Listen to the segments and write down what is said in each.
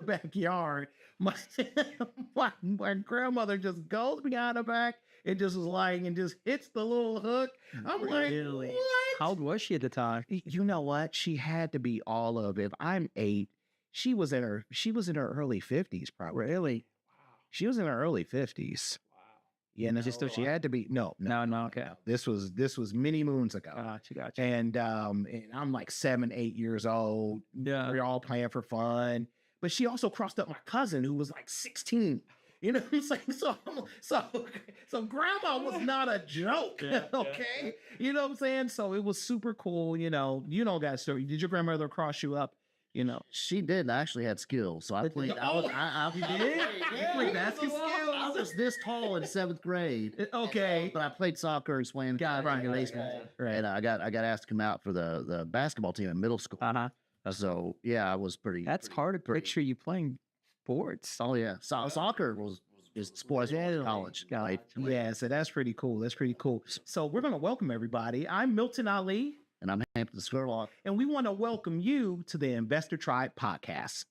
backyard. My, my grandmother just goes behind the back and just was lying and just hits the little hook. I'm Really? like, what? How old was she at the time? You know what? She had to be all of, if I'm 8, she was in her early 50s, probably. Really? She was in her early 50s. Wow. You know, Is she still she alive? had to be. No. Okay. This was many moons ago. Gotcha. And I'm like 7, 8 years old. Yeah. We're all playing for fun. But she also crossed up my cousin who was like 16. You know what I'm saying? So grandma was not a joke. Okay. You know what I'm saying? So it was super cool. You know that story. Did your grandmother cross you up? You know, She did. I actually had skills, so I played. You played basketball? I was this tall in 7th grade. Okay. But I played soccer and swam baseball. Right. And I got asked to come out for the basketball team in middle school. So yeah, I was pretty. That's hard to picture you playing sports. Oh yeah, soccer was sports in college. Got it. Yeah, so that's pretty cool. That's pretty cool. So we're going to welcome everybody. I'm Milton Ali, And I'm Hampton Skurlock. and we want to welcome you to the Investor Tribe podcast.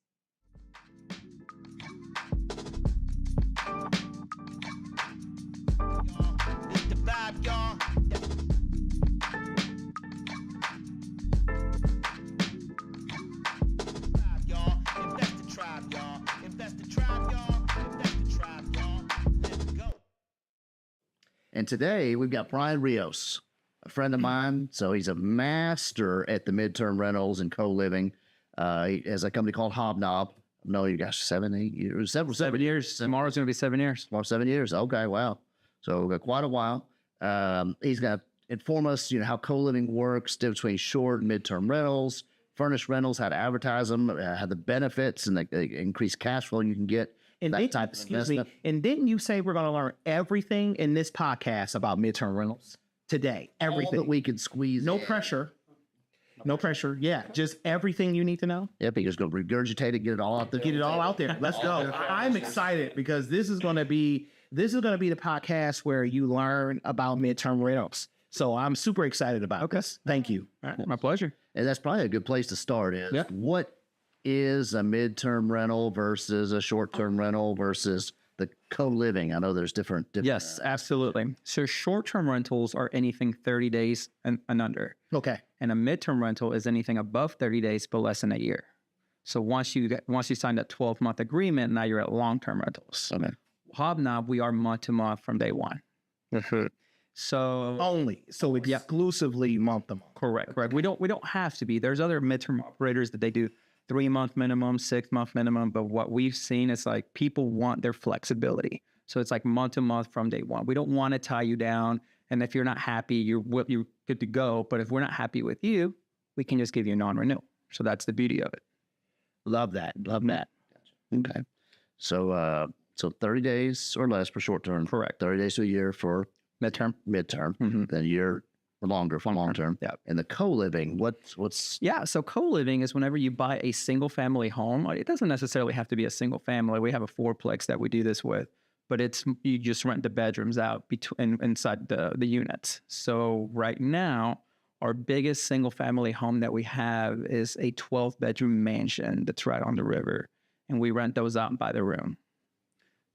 It's the vibe, y'all. Vibe, y'all. Invest the tribe, y'all. Invest the tribe, y'all. Invest the tribe, y'all. Let's go. And today we've got Brian Rios, a friend of mine. So he's a master at the midterm rentals and co-living. He has a company called Hobnob. No, you got 7, 8 years, several 7 years. Tomorrow's going to be 7 years. Well, 7 years. Okay, wow. So we've got quite a while. He's going to inform us, how co-living works, difference between short and midterm rentals, furnished rentals, how to advertise them, how the benefits and the increased cash flow you can get. And That type of investment. And didn't you say we're going to learn everything in this podcast about midterm rentals today? All Everything. that we can squeeze. No in. pressure. No pressure. Yeah, just everything you need to know. Yep, he's going to regurgitate it, get it all out there. Get it all out there. Let's go. I'm excited because this is going to be the podcast where you learn about midterm rentals. So I'm super excited about this. Thank you. All right, my pleasure. And that's probably a good place to start is what is a midterm rental versus a short-term rental versus the co-living? I know there's different. Yes, absolutely. So short-term rentals are anything 30 days and under. Okay. And a midterm rental is anything above 30 days but less than a year. So once you sign that 12-month agreement, now you're at long-term rentals. Okay. Hobnob, we are month to month from day one. So Only. So exclusively month to month. correct. We don't have to be. There's other midterm operators that they do 3-month minimum, 6-month minimum. But what we've seen is like people want their flexibility. So it's like month to month from day one. We don't want to tie you down. And if you're not happy, you're good to go. But if we're not happy with you, we can just give you a non-renewal. So that's the beauty of it. Love that. Love that. Okay. So 30 days or less for short term. Correct. 30 days to a year for Midterm. midterm. Mhm. Then a year or longer for long term. Yeah. And the co-living, what's Yeah. So co-living is whenever you buy a single family home. It doesn't necessarily have to be a single family. We have a 4-plex that we do this with, but you just rent the bedrooms out inside the units. So right now, our biggest single family home that we have is a 12-bedroom mansion that's right on the river, and we rent those out by the room.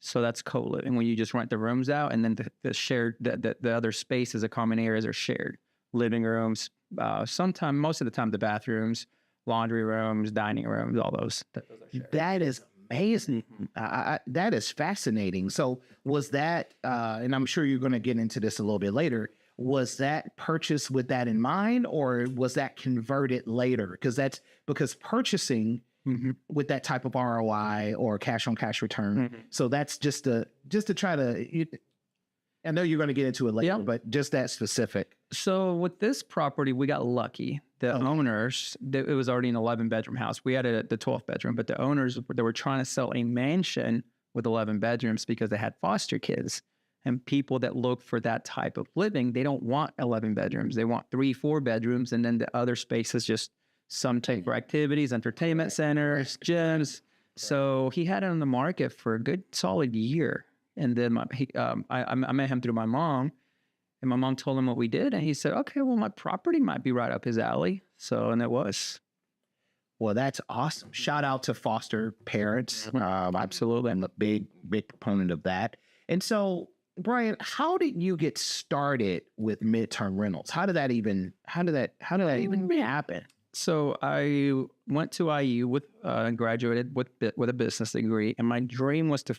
So that's co-living when you just rent the rooms out, and then the other spaces, the common areas are shared. Living rooms, most of the time, the bathrooms, laundry rooms, dining rooms, all those. Those are shared. That is amazing. That is fascinating. So was that, and I'm sure you're going to get into this a little bit later, was that purchased with that in mind, or was that converted later? Because purchasing with that type of ROI or cash on cash return. So that's just to try to, I know you're going to get into it later, but just that specific. So with this property, we got lucky. The owners, it was already an 11-bedroom house. We had it at the 12th bedroom, but the owners, they were trying to sell a mansion with 11 bedrooms because they had foster kids. And people that look for that type of living, they don't want 11 bedrooms. They want 3, 4 bedrooms. And then the other spaces just some take for activities, entertainment centers, gyms. So he had it on the market for a good solid year. And then I met him through my mom, and my mom told him what we did. And he said, okay, well, my property might be right up his alley. So, and it was. Well, that's awesome. Shout out to foster parents. Absolutely. I'm a big proponent of that. And so, Brian, how did you get started with midterm rentals? How did that even happen? So I went to IU with graduated with a business degree, and my dream was to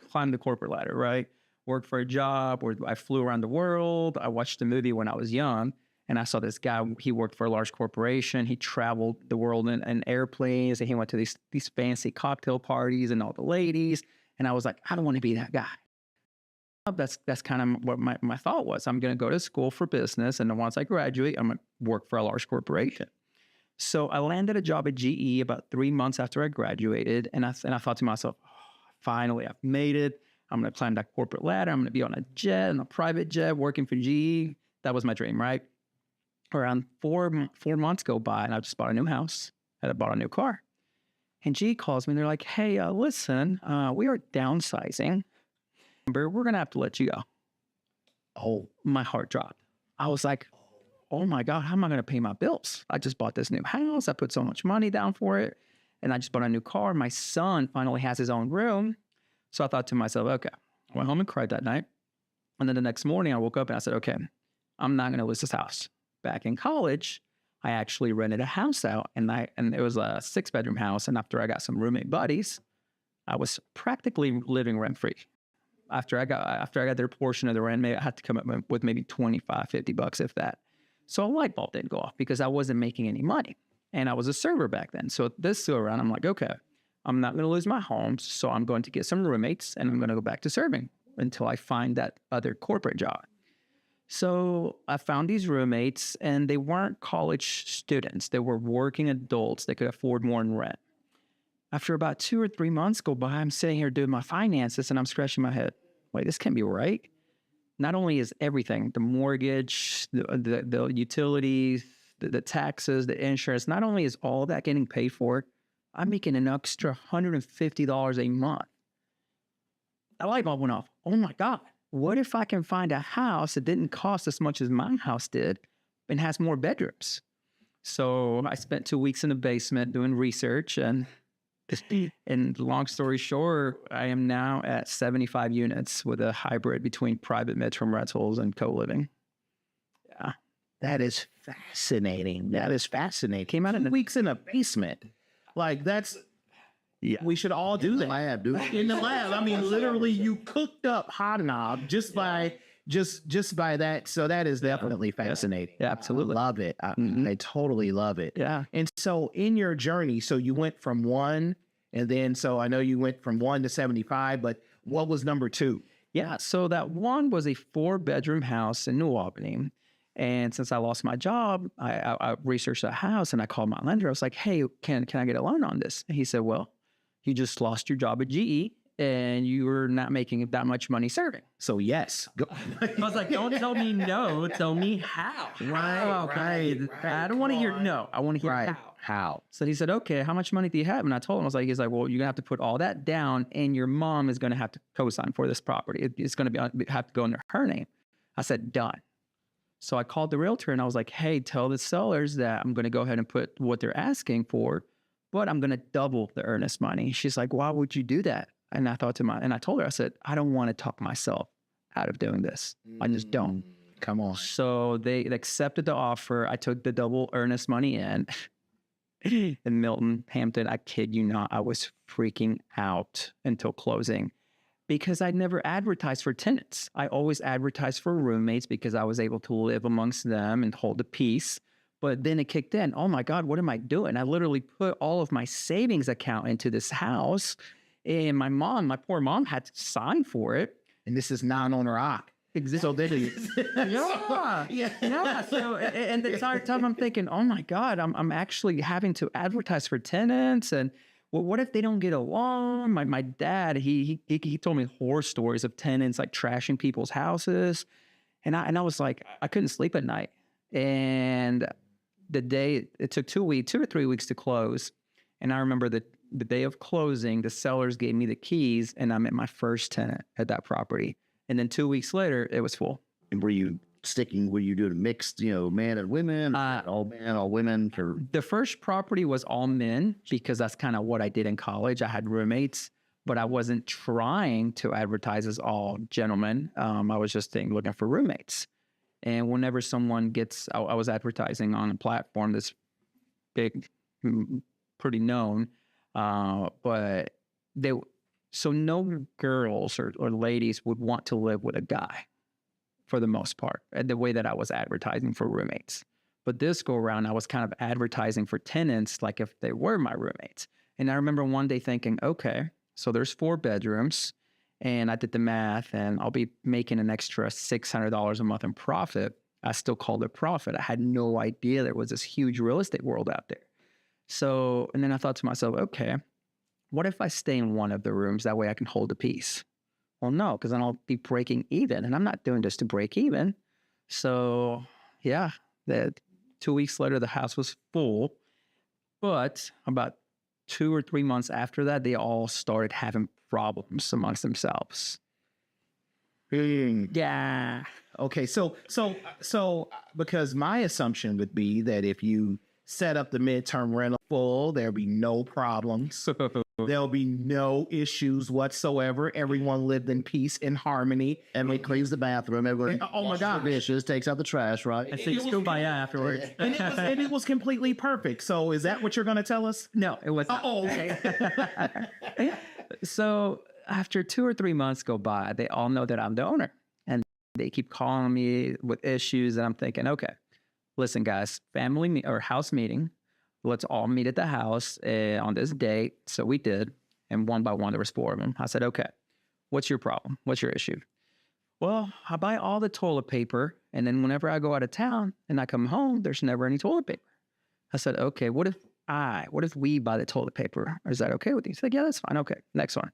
climb the corporate ladder, right? Work for a job where I flew around the world. I watched a movie when I was young, and I saw this guy. He worked for a large corporation. He traveled the world in airplanes, and he went to these fancy cocktail parties and all the ladies. And I was like, I don't want to be that guy. That's kind of what my thought was. I'm going to go to school for business, and then once I graduate, I'm going to work for a large corporation. So I landed a job at GE about 3 months after I graduated, and I thought to myself, oh, finally, I've made it. I'm going to climb that corporate ladder. I'm going to be on a private jet, working for GE. That was my dream, right? Around four months go by, and I just bought a new house, and I bought a new car. And GE calls me, and they're like, hey, listen, we are downsizing. We're going to have to let you go. Oh, my heart dropped. I was like, oh my God, how am I going to pay my bills? I just bought this new house. I put so much money down for it. And I just bought a new car. My son finally has his own room. So I thought to myself, okay, I went home and cried that night. And then the next morning I woke up and I said, okay, I'm not going to lose this house. Back in college, I actually rented a house out, and it was a 6-bedroom house. And after I got some roommate buddies, I was practically living rent free. After I got their portion of the rent, maybe I had to come up with maybe $25, $50, if that. So a light bulb didn't go off because I wasn't making any money. And I was a server back then. So this go around, I'm like, okay, I'm not going to lose my home. So I'm going to get some roommates, and I'm going to go back to serving until I find that other corporate job. So I found these roommates, and they weren't college students. They were working adults. They could afford more in rent. After about 2 or 3 months go by, I'm sitting here doing my finances, and I'm scratching my head. Wait, this can't be right. Not only is everything, the mortgage, the utilities, the taxes, the insurance, not only is all that getting paid for, I'm making an extra $150 a month. The light bulb went off. Oh my God. What if I can find a house that didn't cost as much as my house did and has more bedrooms? So I spent 2 weeks in the basement doing research, and long story short, I am now at 75 units with a hybrid between private midterm rentals and co-living. Yeah. That is fascinating. That is fascinating. Came out in 2 weeks in a basement. Like that's, Yeah. we should all do that. Lab, dude. In the lab. I mean, literally you cooked up hot knob just by that. So that is definitely fascinating. Yeah, absolutely. I love it. I totally love it. Yeah. And so in your journey, so you went from 1, and then, so I know you went from 1 to 75, but what was number 2? Yeah. So that one was a 4-bedroom house in New Albany. And since I lost my job, I researched the house, and I called my lender. I was like, hey, can I get a loan on this? And he said, well, you just lost your job at GE, and you were not making that much money serving. So yes. Go. I was like, don't tell me no, tell me how. Right. I don't want to hear no. I want to hear how. How? So he said, okay, how much money do you have? And I told him, he's like, well, you're gonna have to put all that down, and your mom is gonna have to co-sign for this property. It's gonna have to go under her name. I said, done. So I called the realtor, and I was like, hey, tell the sellers that I'm gonna go ahead and put what they're asking for, but I'm gonna double the earnest money. She's like, why would you do that? And I told her, I said, I don't want to talk myself out of doing this. I just don't. Come on. So they accepted the offer. I took the double earnest money in Milton, Hampton. I kid you not, I was freaking out until closing because I'd never advertised for tenants. I always advertised for roommates because I was able to live amongst them and hold the peace. But then it kicked in. Oh my God, what am I doing? I literally put all of my savings account into this house. And my poor mom had to sign for it. And this is non-owner occ. Exactly. So they did. Yeah. So, and the entire time I'm thinking, oh my God, I'm actually having to advertise for tenants. And well, what if they don't get along? My dad, he told me horror stories of tenants like trashing people's houses. And I was like, I couldn't sleep at night. And the day, it took 2 or 3 weeks to close. And I remember the day of closing, the sellers gave me the keys, and I met my first tenant at that property. And then 2 weeks later, it was full. And were you sticking? Were you doing mixed, man and women, all men, all women? For The first property was all men because that's kind of what I did in college. I had roommates, but I wasn't trying to advertise as all gentlemen. I was just looking for roommates. And whenever someone gets, I was advertising on a platform that's big, pretty known, but so no girls or ladies would want to live with a guy for the most part, the way that I was advertising for roommates. But this go around, I was kind of advertising for tenants like if they were my roommates. And I remember one day thinking, okay, so there's 4 bedrooms and I did the math and I'll be making an extra $600 a month in profit. I still called it profit. I had no idea there was this huge real estate world out there. So, and then I thought to myself, okay, what if I stay in one of the rooms? That way I can hold a piece. Well, no, because then I'll be breaking even. And I'm not doing this to break even. So yeah, 2 weeks later, the house was full. But about 2 or 3 months after that, they all started having problems amongst themselves. Yeah. Okay, so because my assumption would be that if you set up the midterm rental full, there'll be no problems. There'll be no issues whatsoever. Everyone lived in peace and harmony. Emily cleans the bathroom. Everyone washes the dishes, takes out the trash, right? I think go by afterwards. And it was completely perfect. So is that what you're going to tell us? No, it was not. Oh, okay. So after 2 or 3 months go by, they all know that I'm the owner. And they keep calling me with issues. And I'm thinking, okay, listen, guys, or house meeting. Let's all meet at the house on this date. So we did. And one by one, there was 4 of them. I said, okay, what's your problem? What's your issue? Well, I buy all the toilet paper. And then whenever I go out of town and I come home, there's never any toilet paper. I said, okay, what if we buy the toilet paper? Is that okay with you? He's like, yeah, that's fine. Okay, next one.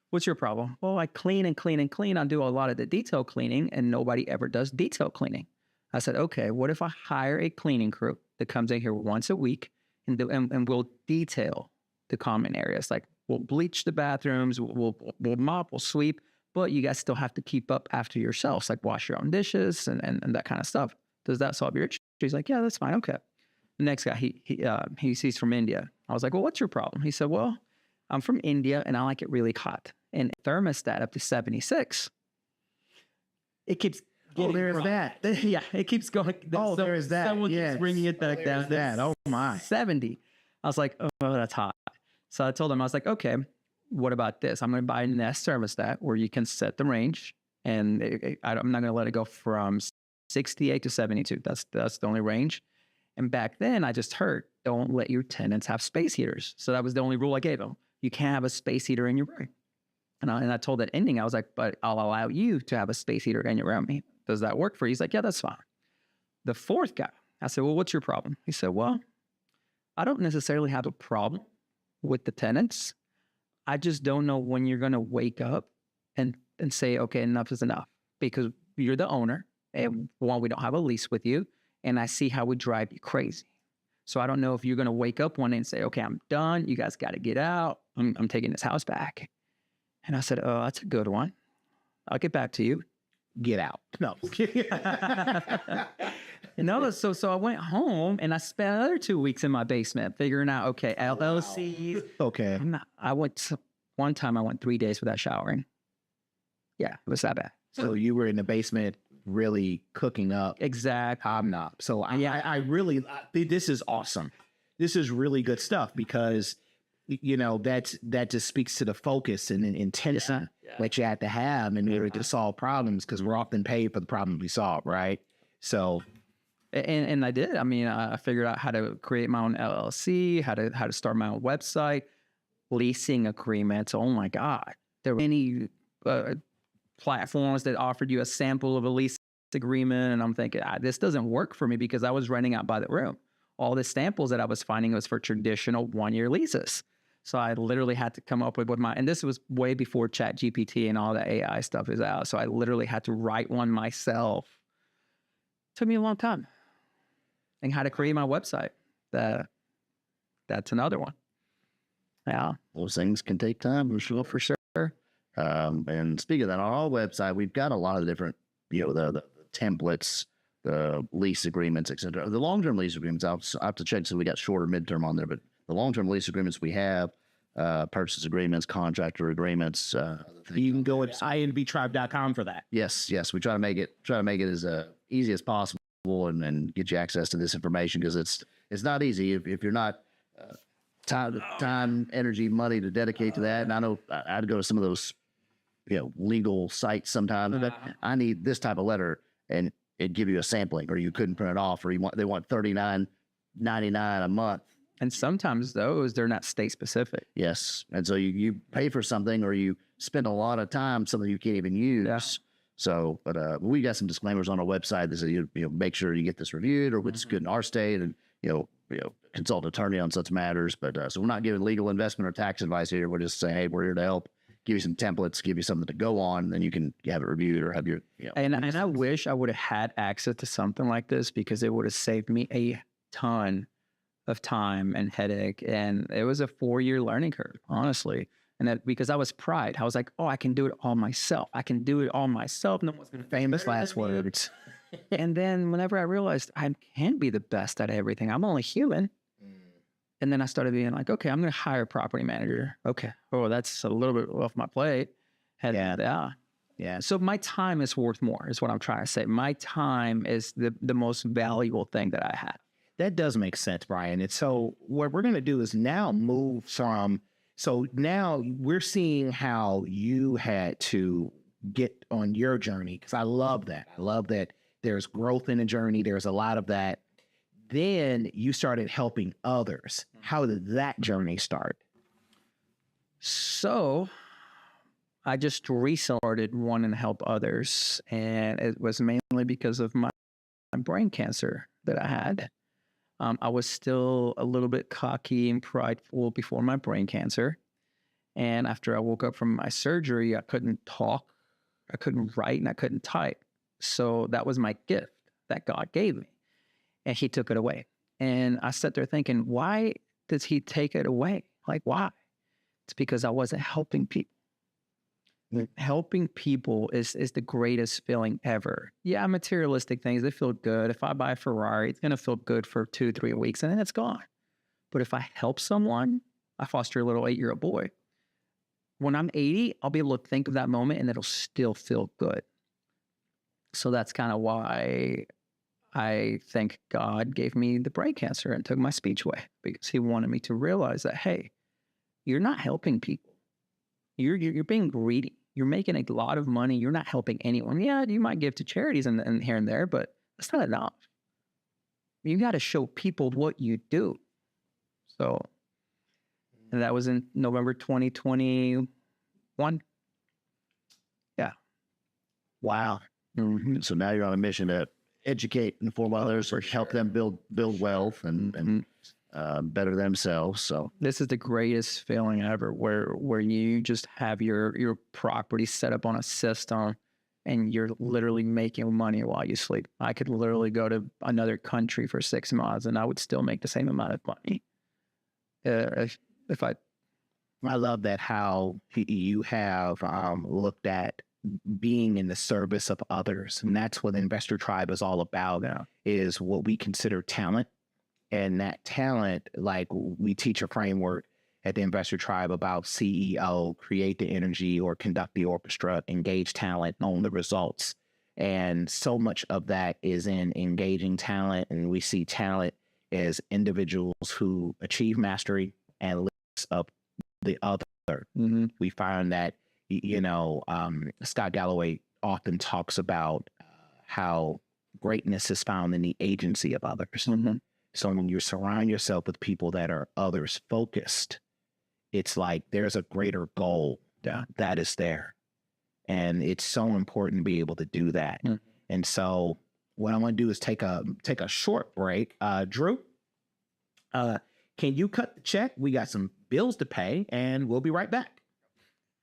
What's your problem? Well, I clean and clean and clean. I do a lot of the detail cleaning and nobody ever does detail cleaning. I said, okay, what if I hire a cleaning crew that comes in here once a week and we'll detail the common areas? Like we'll bleach the bathrooms, we'll mop, we'll sweep, but you guys still have to keep up after yourselves, like wash your own dishes and that kind of stuff. Does that solve your issue? He's like, yeah, that's fine. Okay. The next guy, he's from India. I was like, well, what's your problem? He said, well, I'm from India and I like it really hot. And thermostat up to 76. It keeps Oh, there's that. Yeah, it keeps going. Oh, there is that. Someone Yes. keeps bringing it back down. That. Oh, my. 70. I was like, oh, that's hot. So I told him, I was like, okay, what about this? I'm going to buy a Nest thermostat where you can set the range. And I'm not going to let it go from 68 to 72. That's the only range. And back then, I just heard, don't let your tenants have space heaters. So that was the only rule I gave them. You can't have a space heater in your room. And I told that ending, I was like, but I'll allow you to have a space heater in your room. Does that work for you? He's like, yeah, that's fine. The 4th guy, I said, well, what's your problem? He said, well, I don't necessarily have a problem with the tenants. I just don't know when you're going to wake up and say, okay, enough is enough. Because you're the owner. And one, we don't have a lease with you. And I see how we drive you crazy. So I don't know if you're going to wake up one day and say, okay, I'm done. You guys got to get out. I'm taking this house back. And I said, oh, that's a good one. I'll get back to you. Get out. No. So I went home and I spent another 2 weeks in my basement figuring out, okay, LLCs. Okay. One time I went 3 days without showering. Yeah, it was that bad. So you were in the basement really cooking up. Exactly. Hobnob. So this is awesome. This is really good stuff because, that just speaks to the focus and intention that you have to have in order to solve problems because we're often paid for the problems we solve, right? So. And I did. I mean, I figured out how to create my own LLC, how to start my own website, leasing agreements. Oh my God. There were many platforms that offered you a sample of a lease agreement. And I'm thinking, this doesn't work for me because I was renting out by the room. All the samples that I was finding was for traditional 1-year leases. So I literally had to come up with and this was way before ChatGPT and all the AI stuff is out. So I literally had to write one myself. Took me a long time. And how to create my website. That's another one. Yeah. Those things can take time, for sure. And speaking of that, on our website, we've got a lot of different, the templates the lease agreements, et cetera. The long-term lease agreements, I have to check, so we got shorter midterm on there, but the long-term lease agreements we have, purchase agreements, contractor agreements. You can go at inbtribe.com for that. Yes, we try to make it as easy as possible and get you access to this information, because it's not easy if you're not time, energy, money to dedicate to that. And I know I'd go to some of those legal sites sometimes, but I need this type of letter, and it'd give you a sampling, or you couldn't print it off, or they want $39.99 a month. And sometimes those, they're not state specific. Yes. And so you pay for something, or you spend a lot of time, something you can't even use. Yeah. So, but we got some disclaimers on our website that say, make sure you get this reviewed, or what's good in our state, and, consult an attorney on such matters. But so we're not giving legal, investment, or tax advice here. We're just saying, hey, we're here to help, give you some templates, give you something to go on, and then you can have it reviewed, or have your, And I wish I would have had access to something like this, because it would have saved me a ton of time and headache. And it was a 4-year learning curve, honestly. And that because I was pride. I was like, oh, I can do it all myself. No one's going to. Famous last words. And then whenever I realized I can't be the best at everything, I'm only human. And then I started being like, okay, I'm going to hire a property manager. Okay. Oh, that's a little bit off my plate. Yeah. So my time is worth more, is what I'm trying to say. My time is the most valuable thing that I have. That does make sense, Brian. And so what we're going to do is now move from, so now we're seeing how you had to get on your journey, because I love that. I love that there's growth in the journey. There's a lot of that. Then you started helping others. How did that journey start? So I just restarted wanting to help others. And it was mainly because of my brain cancer that I had. I was still a little bit cocky and prideful before my brain cancer. And after I woke up from my surgery, I couldn't talk, I couldn't write, and I couldn't type. So that was my gift that God gave me. And he took it away. And I sat there thinking, why does he take it away? Like, why? It's because I wasn't helping people. Helping people is the greatest feeling ever. Yeah, materialistic things, they feel good. If I buy a Ferrari, it's going to feel good for 2-3 weeks, and then it's gone. But if I help someone, I foster a little 8-year-old boy. When I'm 80, I'll be able to think of that moment, and it'll still feel good. So that's kind of why I think God gave me the brain cancer and took my speech away, because he wanted me to realize that, hey, you're not helping people. You're being greedy. You're making a lot of money. You're not helping anyone. Yeah, you might give to charities and here and there, but that's not enough. You got to show people what you do. So, and that was in November 2021. Yeah. Wow. Mm-hmm. So now you're on a mission to educate and inform others, or help them build wealth and better themselves. So this is the greatest feeling ever, where you just have your property set up on a system, and you're literally making money while you sleep. I could literally go to another country for 6 months, and I would still make the same amount of money. If I love that, how you have looked at being in the service of others. And that's what Investor Tribe is all about, is what we consider talent. And that talent, like we teach a framework at the Investor Tribe about CEO, create the energy or conduct the orchestra, engage talent, own the results. And so much of that is in engaging talent. And we see talent as individuals who achieve mastery and lifts up the other. Mm-hmm. We find that, Scott Galloway often talks about how greatness is found in the agency of others. Mm-hmm. So when you surround yourself with people that are others focused, it's like there's a greater goal that is there. And it's so important to be able to do that. Mm-hmm. And so what I'm going to do is take a short break. Drew, can you cut the check? We got some bills to pay, and we'll be right back.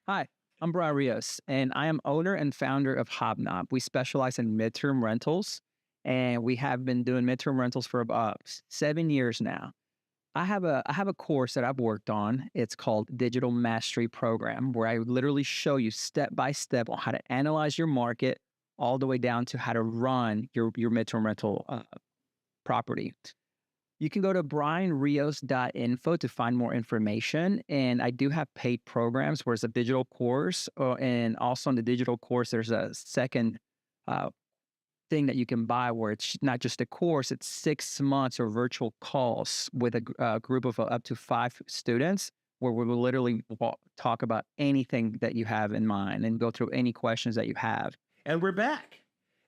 Hi, I'm Brian Rios, and I am owner and founder of Hobnob. We specialize in midterm rentals, and we have been doing midterm rentals for about 7 years now. I have a course that I've worked on. It's called Digital Mastery Program, where I literally show you step by step on how to analyze your market, all the way down to how to run your midterm rental property. You can go to brianrios.info to find more information. And I do have paid programs where it's a digital course. And also in the digital course, there's a second thing that you can buy where it's not just a course, it's 6 months of virtual calls with a group of up to 5 students where we will literally talk about anything that you have in mind and go through any questions that you have. And we're back.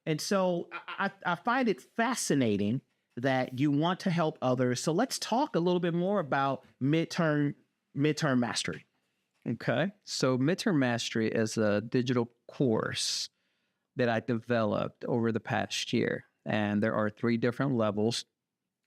And so I find it fascinating that you want to help others. So let's talk a little bit more about midterm mastery. Okay. So Midterm Mastery is a digital course that I developed over the past year. And there are 3 different levels.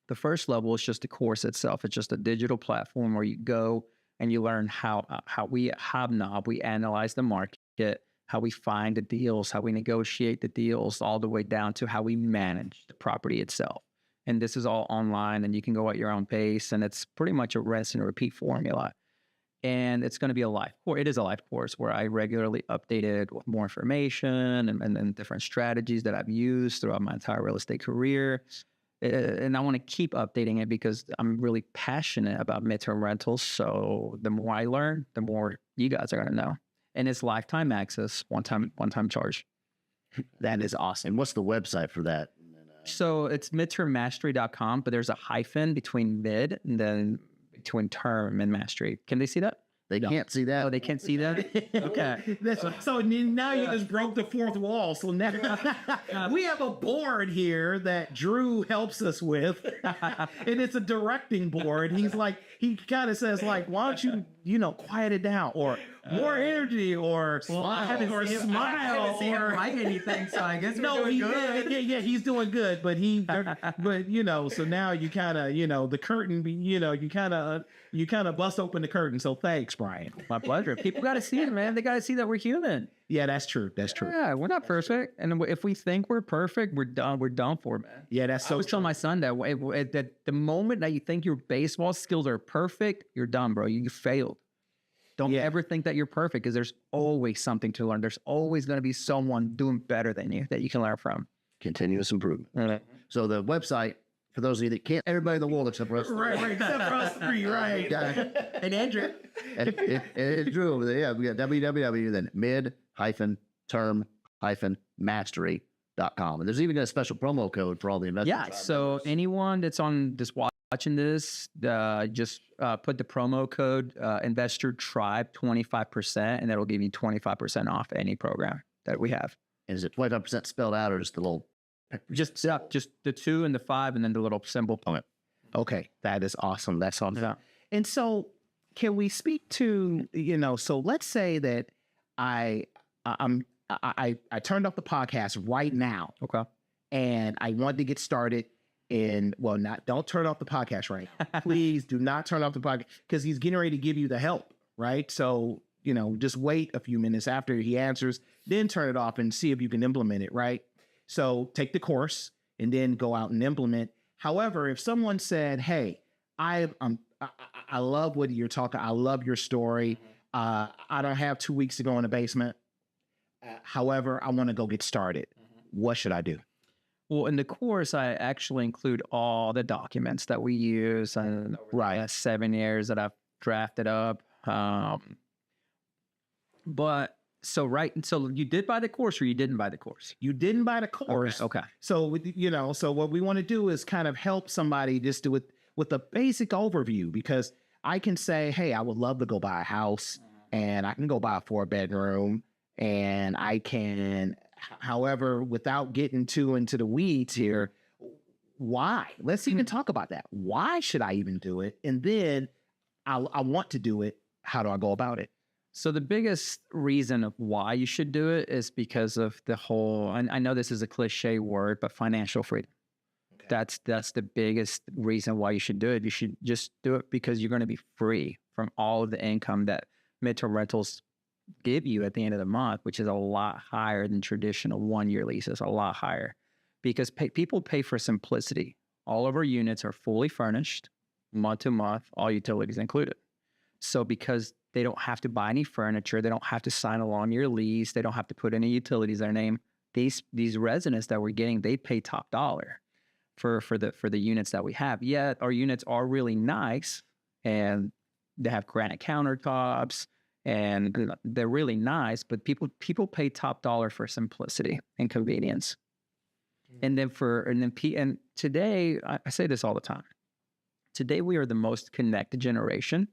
The first level is just the course itself. It's just a digital platform where you go and you learn how we hobnob, we analyze the market, how we find the deals, how we negotiate the deals, all the way down to how we manage the property itself. And this is all online and you can go at your own pace. And it's pretty much a rinse and repeat formula. And it's going to be a live course. It is a live course where I regularly update it with more information and different strategies that I've used throughout my entire real estate career. And I want to keep updating it because I'm really passionate about midterm rentals. So the more I learn, the more you guys are going to know. And it's lifetime access, one time charge. That is awesome. And what's the website for that? So it's midtermmastery.com, but there's a hyphen between mid and then between term and mastery. Can they see that? They can't see that. Oh, they can't see that? Okay. So now you just broke the fourth wall. So now we have a board here that Drew helps us with, and it's a directing board. He's like, he kind of says like, why don't you, quiet it down, or more energy, or smile, or write anything, so I guess no, yeah, he's doing good, but so now you kind of, the curtain, you kind of bust open the curtain. So thanks, Brian. My pleasure. People got to see it, man. They got to see that we're human. Yeah, that's true. That's true. Yeah, we're not perfect, and if we think we're perfect, we're done. We're done for, man. Yeah, that's so. I was telling my son that that the moment that you think your baseball skills are perfect, you're done, bro. You failed. Don't ever think that you're perfect because there's always something to learn. There's always going to be someone doing better than you that you can learn from. Continuous improvement. Right. So the website, for those of you that can't, everybody in the world except for us. Right, except for us 3, right. And Andrew. And Drew over there, yeah, we got www, then mid-mastery.com. And there's even a special promo code for all the investors. Yeah, so anyone that's on this watching this, just put the promo code Investor Tribe 25%, and that'll give you 25% off any program that we have. And is it 25% spelled out or just the little? Just the 2 and the 5, and then the little symbol. Okay, that is awesome. That's awesome. Yeah. And so, can we speak to So let's say that I turned off the podcast right now. Okay. And I wanted to get started. Don't turn off the podcast right now. Please do not turn off the podcast because he's getting ready to give you the help, right? So, just wait a few minutes after he answers, then turn it off and see if you can implement it, right? So take the course and then go out and implement. However, if someone said, hey, I love what you're talking, I love your story. I don't have 2 weeks to go in the basement. However, I want to go get started. What should I do? Well, in the course, I actually include all the documents that we use and over the last 7 years that I've drafted up. So you did buy the course or you didn't buy the course? You didn't buy the course. Okay. So, so what we want to do is kind of help somebody just do it with a basic overview, because I can say, hey, I would love to go buy a house and I can go buy a 4-bedroom and I can, however, without getting too into the weeds here, why? Let's even talk about that. Why should I even do it? And then I want to do it. How do I go about it? So the biggest reason of why you should do it is because of the whole, and I know this is a cliche word, but financial freedom. Okay. That's the biggest reason why you should do it. You should just do it because you're going to be free from all of the income that midterm rentals give you at the end of the month, which is a lot higher than traditional 1-year leases, a lot higher, because people pay for simplicity. All of our units are fully furnished, month to month, all utilities included. So because they don't have to buy any furniture, they don't have to sign a long-year lease, they don't have to put any utilities in their name, these residents that we're getting, they pay top dollar for the units that we have. Yet our units are really nice, and they have granite countertops, and they're really nice. But people pay top dollar for simplicity and convenience. And today, I say this all the time. Today we are the most connected generation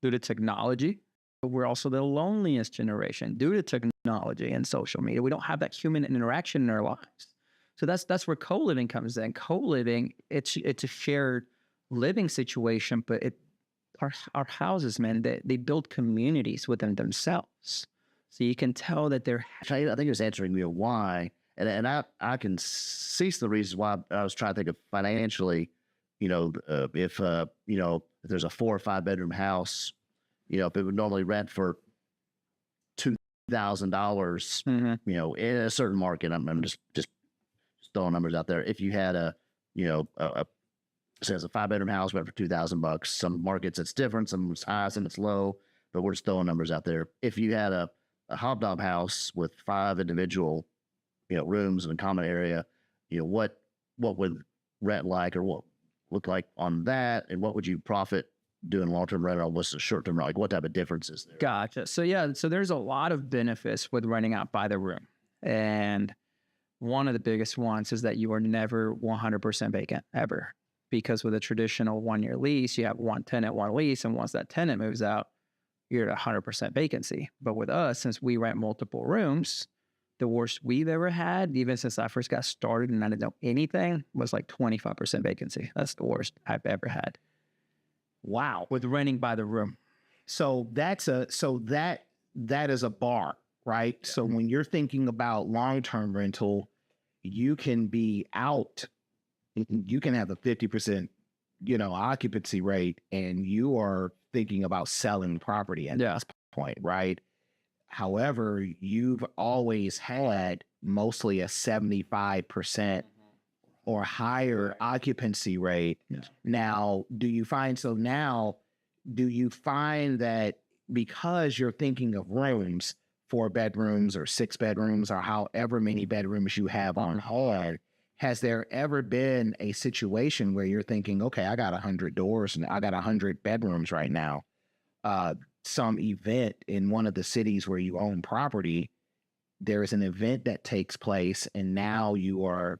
due to technology. But we're also the loneliest generation due to technology and social media. We don't have that human interaction in our lives. So that's where co-living comes in. Co-living, it's a shared living situation, but our houses, man, they build communities within themselves. So you can tell that they're I think it was answering me why, and I can see the reasons why. I was trying to think of financially, if there's a 4 or 5 bedroom house, if it would normally rent for $2,000, in a certain market, I'm just throwing numbers out there. If you had says a 5 bedroom house rent for $2,000, some markets it's different, some it's high, some it's low, but we're just throwing numbers out there. If you had a hobnob house with 5 individual, rooms in a common area, what would rent like, or what look like on that, and what would you profit doing long-term rental? What's the short-term, like what type of difference is there? Gotcha. So there's a lot of benefits with renting out by the room. And one of the biggest ones is that you are never 100% vacant ever. Because with a traditional 1-year lease, you have one tenant, one lease, and once that tenant moves out, you're at 100% vacancy. But with us, since we rent multiple rooms, the worst we've ever had, even since I first got started and I didn't know anything, was like 25% vacancy. That's the worst I've ever had. Wow. With renting by the room. So that is a bar, right? Yeah. So when you're thinking about long-term rental, you can be out, you can have a 50%, occupancy rate, and you are thinking about selling property at this point, right? However, you've always had mostly a 75% or higher occupancy rate. Yes. Now, do you find that because you're thinking of rooms, 4 bedrooms or 6 bedrooms or however many bedrooms you have on hand, has there ever been a situation where you're thinking, okay, I got 100 doors and I got 100 bedrooms right now? Some event in one of the cities where you own property, there is an event that takes place, and now you are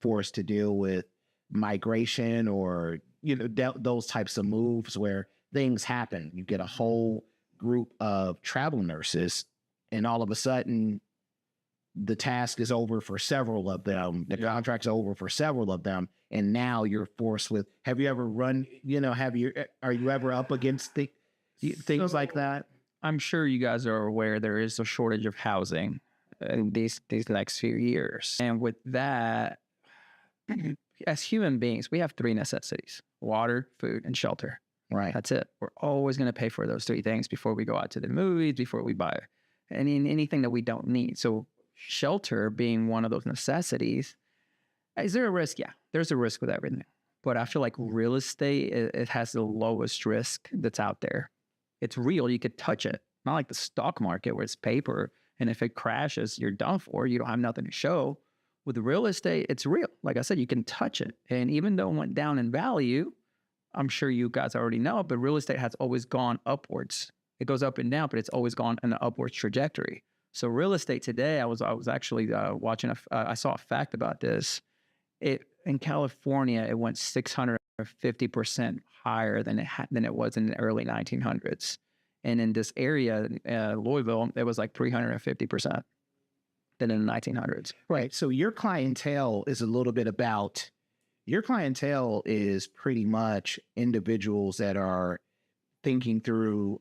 forced to deal with migration or, those types of moves where things happen. You get a whole group of travel nurses, and all of a sudden the task is over for several of them. The contract's over for several of them. And now you're forced with, have you ever run, are you ever up against things like that? I'm sure you guys are aware there is a shortage of housing in these next few years. And with that, as human beings, we have 3 necessities: water, food, and shelter. Right. That's it. We're always going to pay for those 3 things before we go out to the movies, before we buy anything that we don't need. So shelter being one of those necessities. Is there a risk? Yeah, there's a risk with everything. But I feel like real estate, it has the lowest risk that's out there. It's real. You could touch it. Not like the stock market where it's paper, and if it crashes, you're done for. You don't have nothing to show. With real estate, it's real. Like I said, you can touch it. And even though it went down in value, I'm sure you guys already know, but real estate has always gone upwards. It goes up and down, but it's always gone in an upwards trajectory. So real estate today, I was actually watching, I saw a fact about this. In California, it went 650% higher than it was in the early 1900s. And in this area, Louisville, it was like 350% than in the 1900s. Right. So your clientele is pretty much individuals that are thinking through,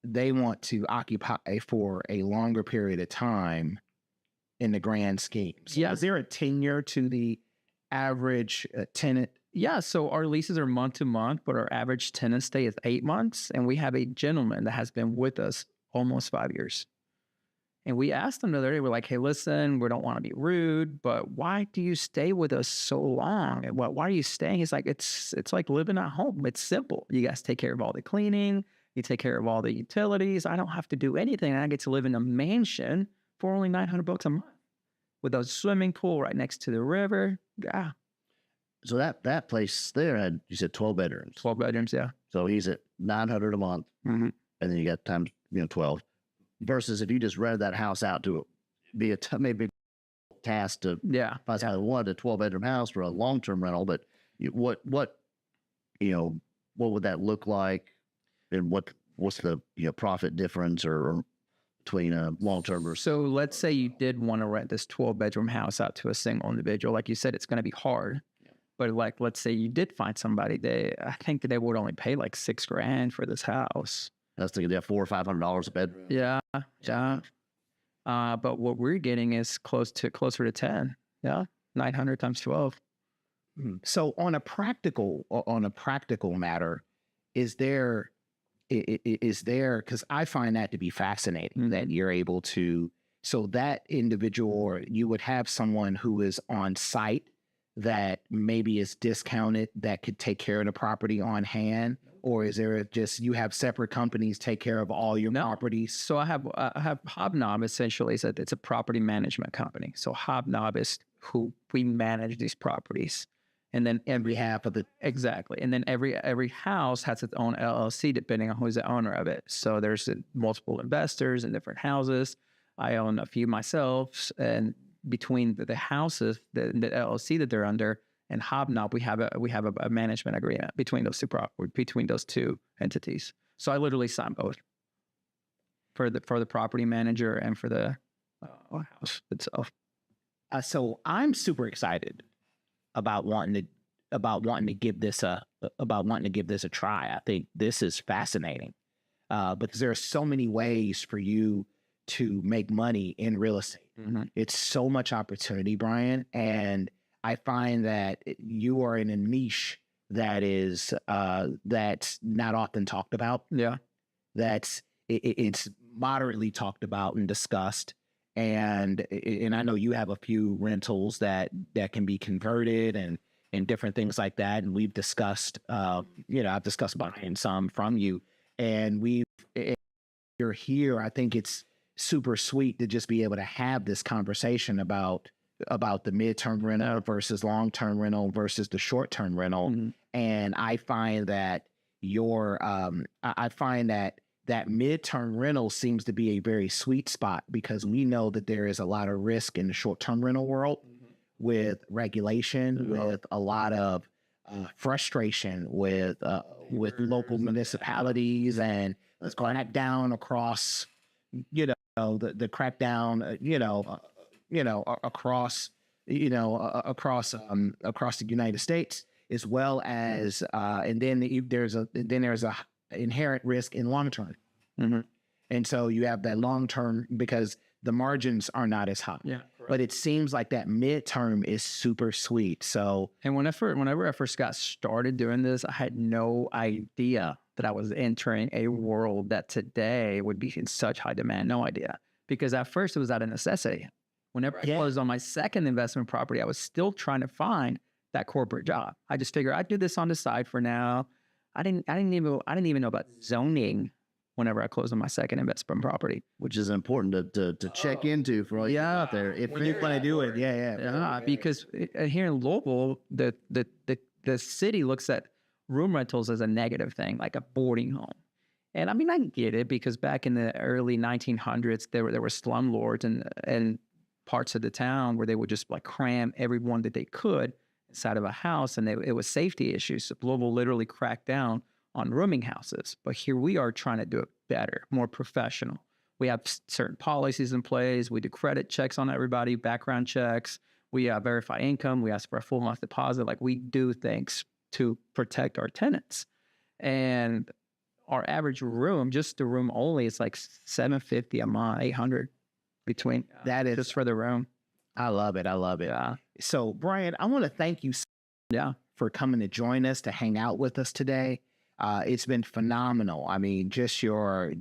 they want to occupy for a longer period of time in the grand scheme. So yeah. Is there a tenure to the average tenant? Yeah. So our leases are month to month, but our average tenant stay is 8 months. And we have a gentleman that has been with us almost 5 years. And we asked him the other day, we're like, hey, listen, we don't want to be rude, but why do you stay with us so long? And why are you staying? He's like, it's like living at home. It's simple. You guys take care of all the cleaning. You take care of all the utilities. I don't have to do anything. And I get to live in a mansion for only $900 a month. with a swimming pool right next to the river. Yeah, So that place there had, you said 12 bedrooms. 12 bedrooms. Yeah. So he's at 900 a month, Mhm. and then you got times 12. Versus if you just rented that house out to be maybe a task to Yeah. find somebody who wanted a 12-bedroom house for a long-term rental. But what would that look like, and what's the profit difference or between a long-term versus? So let's say you did want to rent this 12-bedroom house out to a single individual. Like you said, it's going to be hard. But like, let's say you did find somebody, I think that they would only pay like $6,000 for this house. I was thinking they have $400 or $500 a bedroom. Yeah. Yeah. But what we're getting is closer to 10. Yeah. 900 times 12. So on a practical matter, is there, because I find that to be fascinating that you're able to, so that individual, or you would have someone who is on site that maybe is discounted that could take care of the property on hand, or is there just, you have separate companies take care of all your properties? So I have Hobnob. Essentially it's a property management company. So Hobnob is who we manage these properties. And then every half of the exactly, and then every house has its own LLC depending on who's the owner of it. So there's multiple investors in different houses. I own a few myself, and between the houses, the LLC that they're under, and Hobnob, we have a management agreement between those two entities. So I literally sign both for the property manager and for the house itself. So I'm super excited about wanting to give this a try. I think this is fascinating because there are so many ways for you to make money in real estate. It's so much opportunity, Brian, and I find that you are in a niche that is that's not often talked about. Yeah, it's moderately talked about and discussed. And I know you have a few rentals that can be converted and different things like that. And we've discussed, I've discussed buying some from you, and you're here. I think it's super sweet to just be able to have this conversation about the midterm rental versus long-term rental versus the short-term rental. And I find that that midterm rental seems to be a very sweet spot because we know that there is a lot of risk in the short-term rental world with regulation, with a lot of frustration with local municipalities, and let's crack down across, the crackdown, across the United States, as well as, and then there's a inherent risk in long term. And so you have that long term because the margins are not as high. Yeah, but it seems like that midterm is super sweet. So, and whenever I first got started doing this, I had no idea that I was entering a world that today would be in such high demand. No idea, because at first it was out of necessity. Whenever I closed on my second investment property, I was still trying to find that corporate job. I just figured I'd do this on the side for now. I didn't even know about zoning whenever I closed on my second investment property, which is important to check into for all you out there if you want to do it. Because here in Louisville, the city looks at room rentals as a negative thing, like a boarding home. And I mean, I get it, because back in the early 1900s, there were slumlords and parts of the town where they would just like cram everyone that they could inside of a house, and it was safety issues. So Louisville literally cracked down on rooming houses. But here we are trying to do it better, more professional. We have certain policies in place. We do credit checks on everybody, background checks. We verify income. We ask for a full month deposit. Like, we do things to protect our tenants. And our average room, just the room only, is like $750 a month, $800 between. That is just for the room. I love it. Yeah. So, Brian, I want to thank you for coming to join us, to hang out with us today. It's been phenomenal. I mean, just your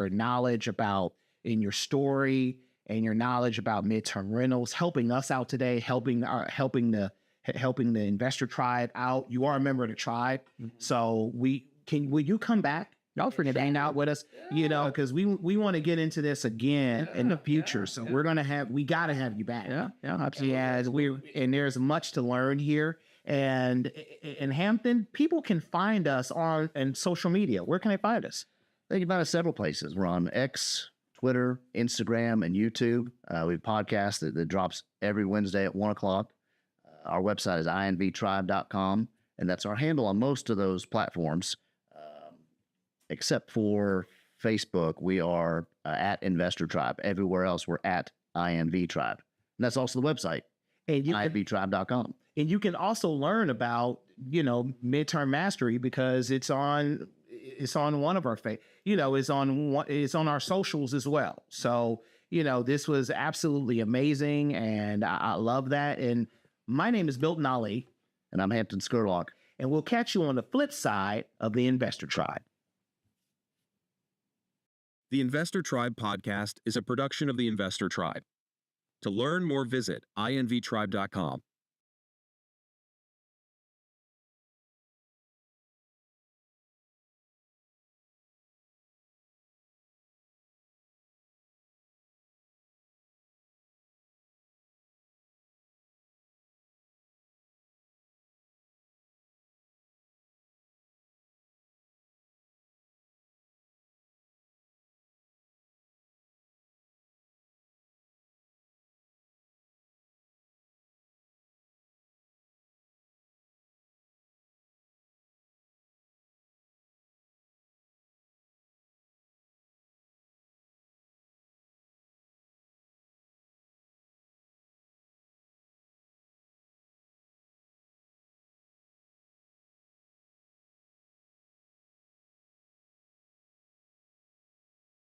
knowledge about, in your story, and your knowledge about midterm rentals, helping us out today, helping the investor tribe out. You are a member of the tribe, so will you come back Y'all forget hang out with us, you know, because we want to get into this again in the future. So we got to have you back. Yeah, absolutely. And there's much to learn here. And in Hampton, people can find us on social media. Where can they find us? They can find us several places. We're on X, Twitter, Instagram, and YouTube. We have a podcast that drops every Wednesday at 1 o'clock. Our website is invtribe.com, and that's our handle on most of those platforms. Except for Facebook, we are at Investor Tribe. Everywhere else, we're at INV Tribe. And that's also the website, invtribe.com. And you can also learn about, midterm mastery because it's on one of our it's on our socials as well. So, this was absolutely amazing. And I love that. And my name is Milton Ali. And I'm Hampton Scurlock. And we'll catch you on the flip side of the Investor Tribe. The Investor Tribe podcast is a production of the Investor Tribe. To learn more, visit invtribe.com.